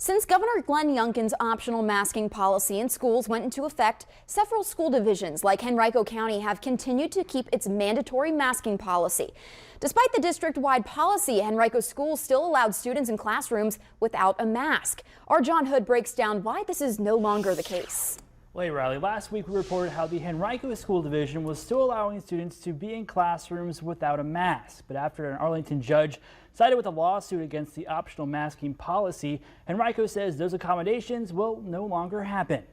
Since Governor Glenn Youngkin's optional masking policy in schools went into effect, several school divisions like Henrico County have continued to keep its mandatory masking policy. Despite the district-wide policy, Henrico schools still allowed students in classrooms without a mask. Our John Hood breaks down why this is no longer the case. Well, hey, Riley, last week we reported how the Henrico School Division was still allowing students to be in classrooms without a mask. But after an Arlington judge sided with a lawsuit against the optional masking policy, Henrico says those accommodations will no longer happen.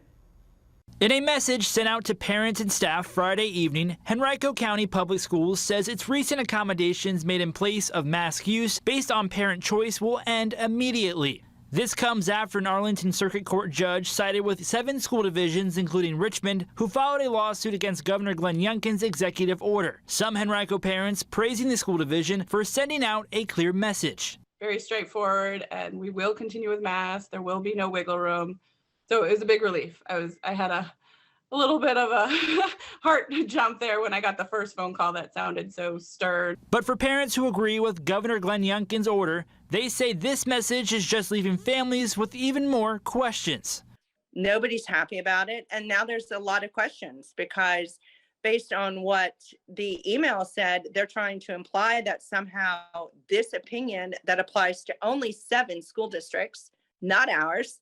In a message sent out to parents and staff Friday evening, Henrico County Public Schools says its recent accommodations made in place of mask use based on parent choice will end immediately. This comes after an Arlington Circuit Court judge sided with 7 school divisions, including Richmond, who filed a lawsuit against Governor Glenn Youngkin's executive order. Some Henrico parents praising the school division for sending out a clear message. Very straightforward, and we will continue with masks. There will be no wiggle room. So it was a big relief. I had a little bit of a heart jump there when I got the first phone call that sounded so stern. But for parents who agree with Governor Glenn Youngkin's order, they say this message is just leaving families with even more questions. Nobody's happy about it, and now there's a lot of questions because based on what the email said, they're trying to imply that somehow this opinion that applies to only 7 school districts, not ours,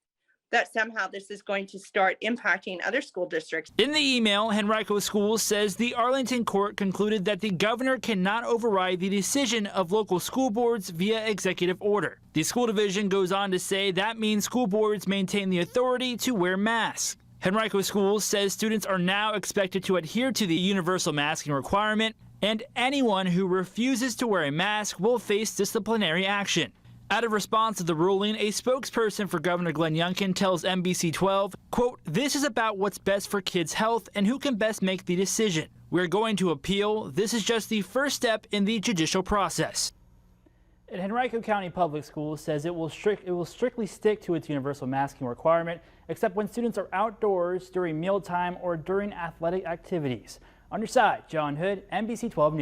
that somehow this is going to start impacting other school districts. In the email, Henrico Schools says the Arlington court concluded that the governor cannot override the decision of local school boards via executive order. The school division goes on to say that means school boards maintain the authority to wear masks. Henrico Schools says students are now expected to adhere to the universal masking requirement, and anyone who refuses to wear a mask will face disciplinary action. Out of response to the ruling, a spokesperson for Governor Glenn Youngkin tells NBC 12, quote, "This is about what's best for kids' health and who can best make the decision. We're going to appeal. This is just the first step in the judicial process." And Henrico County Public Schools says it will strictly stick to its universal masking requirement, except when students are outdoors during mealtime or during athletic activities. On your side, John Hood, NBC 12 News.